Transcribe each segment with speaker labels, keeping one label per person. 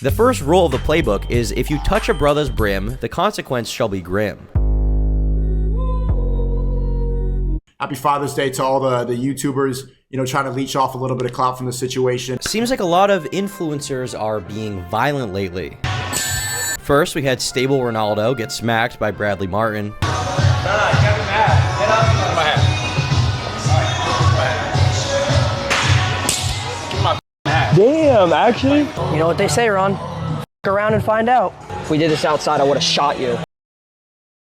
Speaker 1: The first rule of the playbook is if you touch a brother's brim, the consequence shall be grim.
Speaker 2: Happy Father's Day to all the YouTubers, you know, trying to leech off a little bit of clout from the situation.
Speaker 1: Seems like a lot of influencers are being violent lately. First, we had Stable Ronaldo get smacked by Bradley Martin.
Speaker 3: Damn, actually?
Speaker 4: You know what they say, Ron? F around and find out. If we did this outside, I would have shot you.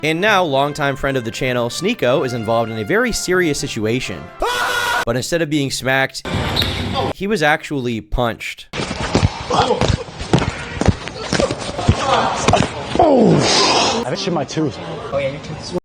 Speaker 1: And now, longtime friend of the channel, Sneako, is involved in a very serious situation. But instead of being smacked, he was actually punched.
Speaker 3: Oh! I bet you my tooth.
Speaker 4: Oh yeah, your tooth.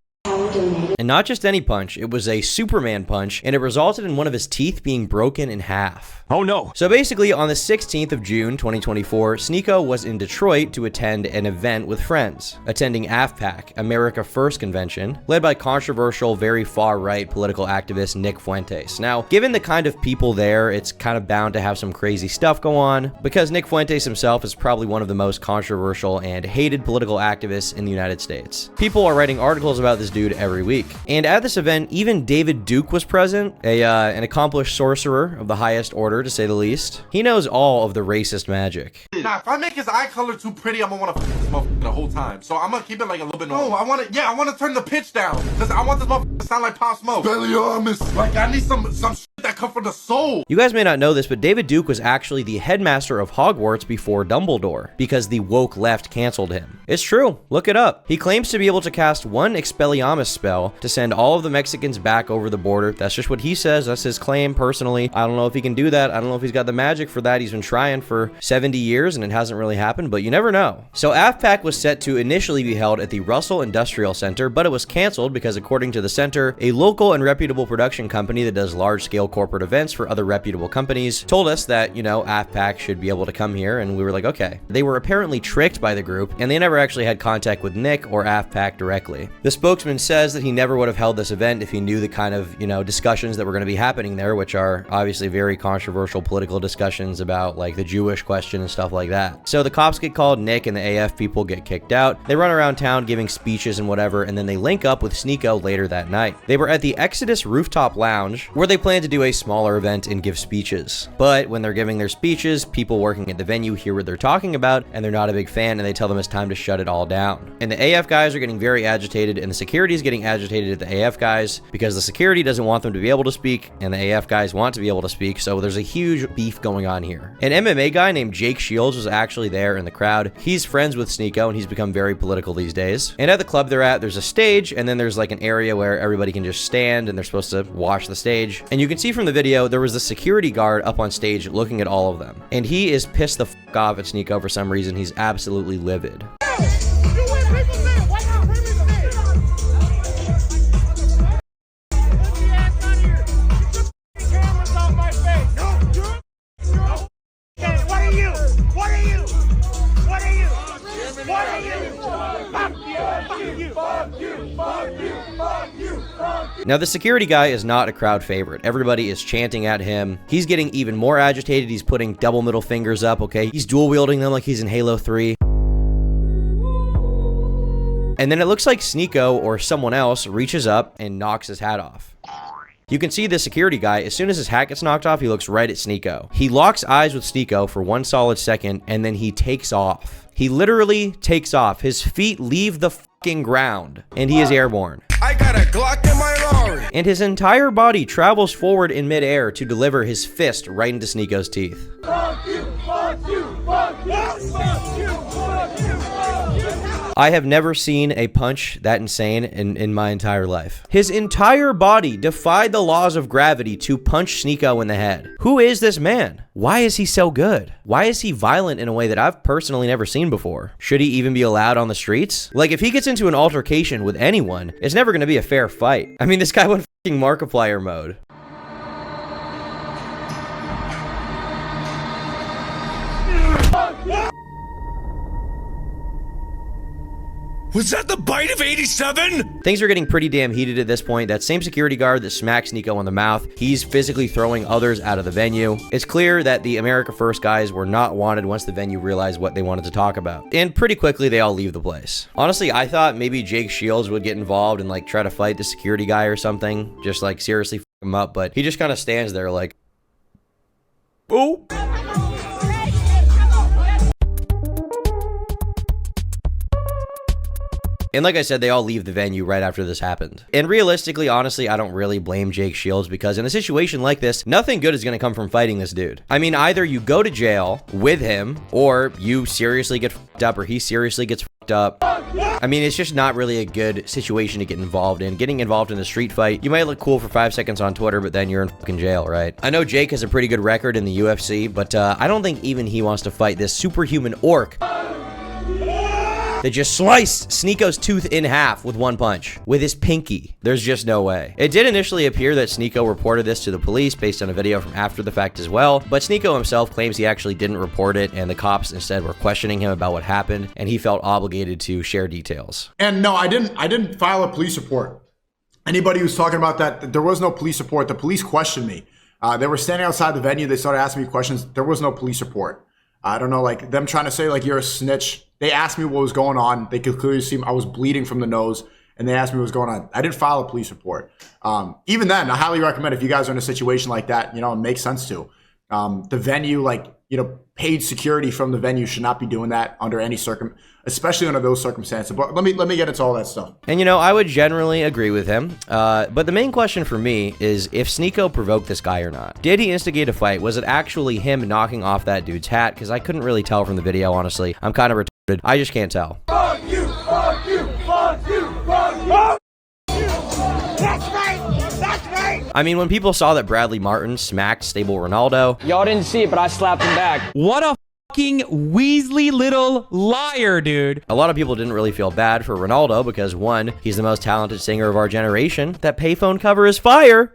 Speaker 1: And not just any punch, it was a Superman punch, and it resulted in one of his teeth being broken in half.
Speaker 3: Oh no.
Speaker 1: So basically, on the 16th of June, 2024, Sneako was in Detroit to attend an event with friends, attending AFPAC, America First convention, led by controversial, very far-right political activist Nick Fuentes. Now, given the kind of people there, it's kind of bound to have some crazy stuff go on, because Nick Fuentes himself is probably one of the most controversial and hated political activists in the United States. People are writing articles about this dude every week. And at this event, even David Duke was present, an accomplished sorcerer of the highest order, to say the least. He knows all of the racist magic.
Speaker 5: Nah, if I make his eye color too pretty, I'm gonna wanna f this motherfucker the whole time. So I'm gonna keep it like a little bit normal. No, I wanna turn the pitch down. Cause I want this motherfucker to sound like Pop Smoke. Like, I need some shit that come from the soul.
Speaker 1: You guys may not know this, but David Duke was actually the headmaster of Hogwarts before Dumbledore, because the woke left canceled him. It's true, look it up. He claims to be able to cast one Expelliarmus spell to send all of the Mexicans back over the border. That's just what he says, that's his claim personally. I don't know if he can do that, I don't know if he's got the magic for that. He's been trying for 70 years and it hasn't really happened, but you never know. So AFPAC was set to initially be held at the Russell Industrial Center, but it was canceled because, according to the center, a local and reputable production company that does large-scale corporate events for other reputable companies told us that, you know, AFPAC should be able to come here, and we were like, okay. They were apparently tricked by the group, and they never actually had contact with Nick or AFPAC directly. The spokesman says that he never would have held this event if he knew the kind of, you know, discussions that were going to be happening there, which are obviously very controversial political discussions about, like, the Jewish question and stuff like that. So the cops get called, Nick and the AF people get kicked out. They run around town giving speeches and whatever, and then they link up with Sneako later that night. They were at the Exodus Rooftop Lounge, where they plan to do a smaller event and give speeches. But when they're giving their speeches, people working at the venue hear what they're talking about, and they're not a big fan, and they tell them it's time to shut it all down. And the AF guys are getting very agitated, and the security is getting agitated at the AF guys, because the security doesn't want them to be able to speak, and the AF guys want to be able to speak, so there's a huge beef going on here. An MMA guy named Jake Shields was actually there in the crowd. He's friends with Sneako, and he's become very political these days. And at the club they're at, there's a stage, and then there's like an area where everybody can just stand, and they're supposed to watch the stage. And you can see from the video, there was the security guard up on stage looking at all of them. And he is pissed the f off at Sneako for some reason. He's absolutely livid. Now, the security guy is not a crowd favorite. Everybody is chanting at him. He's getting even more agitated. He's putting double middle fingers up, okay? He's dual wielding them like he's in Halo 3. And then it looks like Sneako or someone else reaches up and knocks his hat off. You can see the security guy, as soon as his hat gets knocked off, he looks right at Sneako. He locks eyes with Sneako for one solid second, and then he takes off. He literally takes off. His feet leave the fucking ground, and he is airborne.
Speaker 6: I got a Glock in my Rari.
Speaker 1: And his entire body travels forward in midair to deliver his fist right into Sneako's teeth.
Speaker 6: Fuck you, fuck you, fuck you, fuck you, fuck you, fuck you.
Speaker 1: I have never seen a punch that insane in my entire life. His entire body defied the laws of gravity to punch Sneako in the head. Who is this man? Why is he so good? Why is he violent in a way that I've personally never seen before? Should he even be allowed on the streets? Like, if he gets into an altercation with anyone, it's never gonna be a fair fight. I mean, this guy went fucking Markiplier mode.
Speaker 7: Was that the bite of 87?
Speaker 1: Things are getting pretty damn heated at this point. That same security guard that smacked Sneako on the mouth, he's physically throwing others out of the venue. It's clear that the America First guys were not wanted once the venue realized what they wanted to talk about. And pretty quickly, they all leave the place. Honestly, I thought maybe Jake Shields would get involved and like try to fight the security guy or something. Just like seriously f him up, but he just kind of stands there like, oh. And like I said, they all leave the venue right after this happened. And realistically, honestly, I don't really blame Jake Shields because in a situation like this, nothing good is going to come from fighting this dude. I mean, either you go to jail with him or you seriously get f***ed up or he seriously gets f***ed up. I mean, it's just not really a good situation to get involved in. Getting involved in a street fight, you might look cool for 5 seconds on Twitter, but then you're in fucking jail, right? I know Jake has a pretty good record in the UFC, but I don't think even he wants to fight this superhuman orc that just sliced Sneako's tooth in half with one punch with his pinky. There's just no way. It did initially appear that Sneako reported this to the police based on a video from after the fact as well, but Sneako himself claims he actually didn't report it and the cops instead were questioning him about what happened and he felt obligated to share details.
Speaker 2: And no, I didn't file a police report. Anybody who's talking about that, there was no police report. The police questioned me. They were standing outside the venue. They started asking me questions. There was no police report. I don't know, like them trying to say like you're a snitch. They asked me what was going on. They could clearly see I was bleeding from the nose and they asked me what was going on. I didn't file a police report. Even then, I highly recommend if you guys are in a situation like that, you know, it makes sense to. The venue, like, you know, paid security from the venue should not be doing that under any especially under those circumstances. But let me get into all that stuff.
Speaker 1: And you know, I would generally agree with him. But the main question for me is if Sneako provoked this guy or not. Did he instigate a fight? Was it actually him knocking off that dude's hat? Because I couldn't really tell from the video, honestly. I'm kind of retarded. I just can't tell.
Speaker 6: Fuck you, fuck you, fuck you, fuck you. That's right, that's right.
Speaker 1: I mean, when people saw that Bradley Martin smacked Stable Ronaldo.
Speaker 4: Y'all didn't see it, but I slapped him back.
Speaker 8: What a fucking Weasley little liar, dude.
Speaker 1: A lot of people didn't really feel bad for Ronaldo because one, he's the most talented singer of our generation. That payphone cover is fire.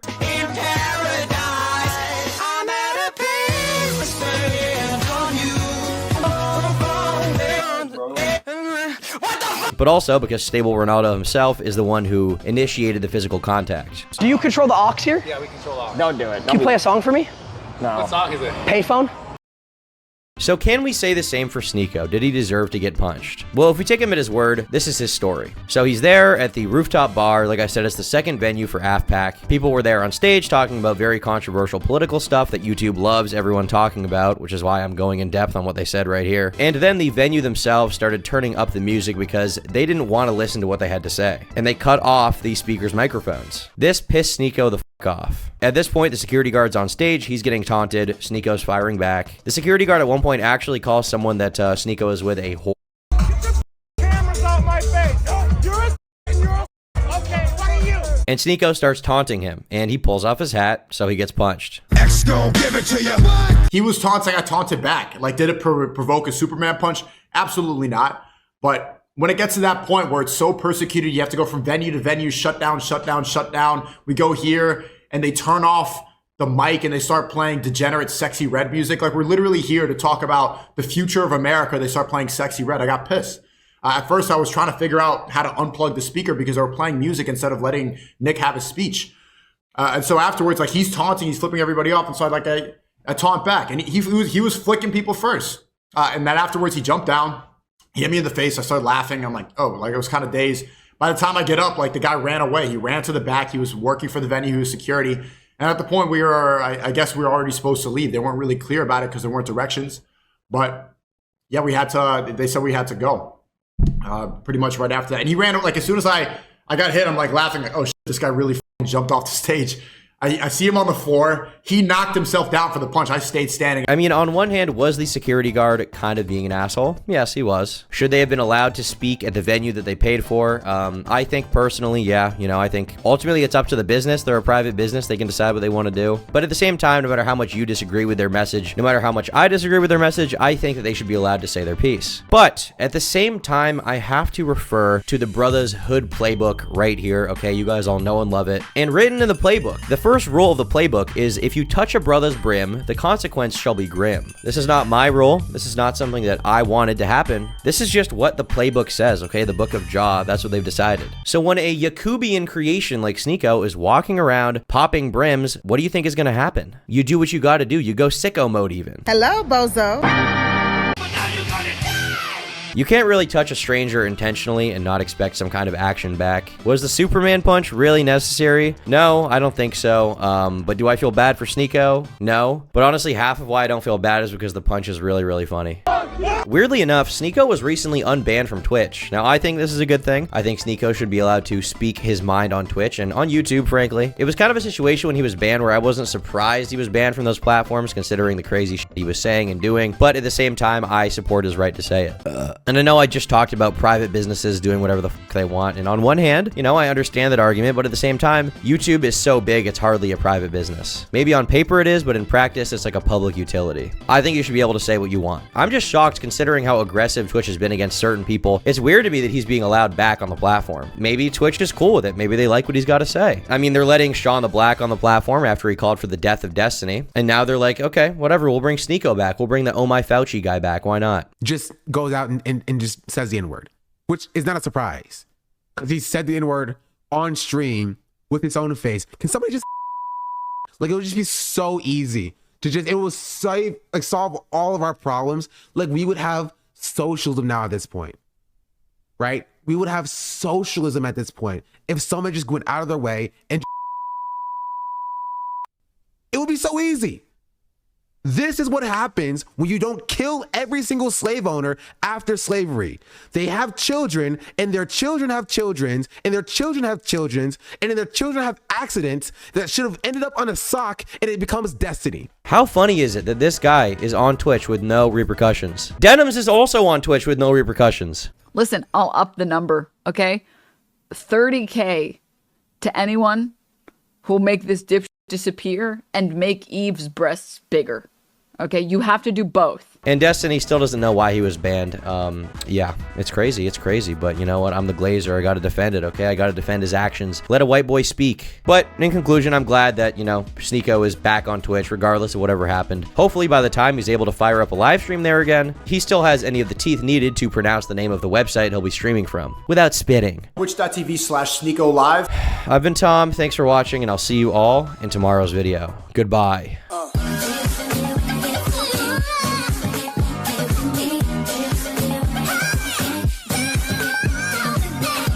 Speaker 1: But also because Stable Ronaldo himself is the one who initiated the physical contact.
Speaker 4: Do you control the aux here?
Speaker 9: Yeah, we control aux.
Speaker 4: Don't do it. Can you play a song for me? No.
Speaker 9: What song is it?
Speaker 4: Payphone?
Speaker 1: So can we say the same for Sneako? Did he deserve to get punched? Well, if we take him at his word, this is his story. So he's there at the rooftop bar. Like I said, it's the second venue for AFPAC. People were there on stage talking about very controversial political stuff that YouTube loves everyone talking about, which is why I'm going in depth on what they said right here. And then the venue themselves started turning up the music because they didn't want to listen to what they had to say. And they cut off the speakers' microphones. This pissed Sneako the fuck off. At this point, the security guard's on stage. He's getting taunted. Sneako's firing back. The security guard at one point actually calls someone that Sneako is with a whore.
Speaker 6: Cameras out my face. Okay, what are you?
Speaker 1: And Sneako starts taunting him, and he pulls off his hat, so he gets punched.
Speaker 7: X gon' give it to you.
Speaker 2: He was taunting, I taunted back. Like, did it provoke a Superman punch? Absolutely not. But when it gets to that point where it's so persecuted, you have to go from venue to venue, shut down, shut down, shut down. We go here, and they turn off the mic and they start playing degenerate Sexy Red music. Like, we're literally here to talk about the future of America. They start playing Sexy Red. I got pissed. At first, I was trying to figure out how to unplug the speaker because they were playing music instead of letting Nick have his speech. And so afterwards, like, he's taunting, he's flipping everybody off. And so I taunt back. And he was flicking people first. And then afterwards, he jumped down. He hit me in the face. I started laughing. I'm like, oh, like, I was kind of dazed. By the time I get up, like, the guy ran away. He ran to the back. He was working for the venue. He was security. And at the point I guess we were already supposed to leave. They weren't really clear about it because there weren't directions. But yeah, they said we had to go pretty much right after that. And he ran, like, as soon as I got hit, I'm like laughing, like, oh shit, this guy really jumped off the stage. I see him on the floor. He knocked himself down for the punch. I stayed standing.
Speaker 1: I mean, on one hand, was the security guard kind of being an asshole? Yes, he was. Should they have been allowed to speak at the venue that they paid for? I think personally, yeah. You know, I think ultimately it's up to the business. They're a private business. They can decide what they want to do. But at the same time, no matter how much you disagree with their message, no matter how much I disagree with their message, I think that they should be allowed to say their piece. But at the same time, I have to refer to the Brothers Hood playbook right here. Okay, you guys all know and love it. And written in the playbook, the first rule of the playbook is if you touch a brother's brim, the consequence shall be grim. This is not my rule. This is not something that I wanted to happen. This is just what the playbook says, okay? The book of Jaw, that's what they've decided. So when a Yakubian creation like Sneako is walking around popping brims, what do you think is gonna happen? You do what you gotta do. You go sicko mode even.
Speaker 6: Hello, bozo.
Speaker 1: You can't really touch a stranger intentionally and not expect some kind of action back. Was the Superman punch really necessary? No, I don't think so. But do I feel bad for Sneako? No. But honestly, half of why I don't feel bad is because the punch is really, really funny. Weirdly enough, Sneako was recently unbanned from Twitch. Now, I think this is a good thing. I think Sneako should be allowed to speak his mind on Twitch and on YouTube, frankly. It was kind of a situation when he was banned where I wasn't surprised he was banned from those platforms, considering the crazy shit he was saying and doing. But at the same time, I support his right to say it. And I know I just talked about private businesses doing whatever the fuck they want. And on one hand, you know, I understand that argument, but at the same time, YouTube is so big, it's hardly a private business. Maybe on paper it is, but in practice, it's like a public utility. I think you should be able to say what you want. I'm just shocked considering how aggressive Twitch has been against certain people. It's weird to me that he's being allowed back on the platform. Maybe Twitch is cool with it. Maybe they like what he's got to say. I mean, they're letting Sean the Black on the platform after he called for the death of Destiny. And now they're like, okay, whatever, we'll bring Sneako back. We'll bring the Oh My Fauci guy back. Why not?
Speaker 9: Just goes out and just says the N-word, which is not a surprise because he said the N-word on stream with his own face. Can somebody just like, it would just be so easy to just, it will save, like, solve all of our problems. Like, we would have socialism now at this point, right? We would have socialism at this point if someone just went out of their way and it would be so easy. This is what happens when you don't kill every single slave owner after slavery. They have children, and their children have children's, and their children have children's, and then their children have accidents that should have ended up on a sock, and it becomes destiny.
Speaker 1: How funny is it that this guy is on Twitch with no repercussions? Denims is also on Twitch with no repercussions.
Speaker 10: Listen, I'll up the number, okay? 30K to anyone who'll make this dipshit disappear and make Eve's breasts bigger. Okay, you have to do both.
Speaker 1: And Destiny still doesn't know why he was banned. Yeah, it's crazy, but you know what? I'm the Glazer, I gotta defend it, okay? I gotta defend his actions. Let a white boy speak. But in conclusion, I'm glad that, you know, Sneako is back on Twitch, regardless of whatever happened. Hopefully by the time he's able to fire up a live stream there again, he still has any of the teeth needed to pronounce the name of the website he'll be streaming from, without spitting.
Speaker 2: Twitch.tv/Sneako Live.
Speaker 1: I've been Tom, thanks for watching, and I'll see you all in tomorrow's video. Goodbye.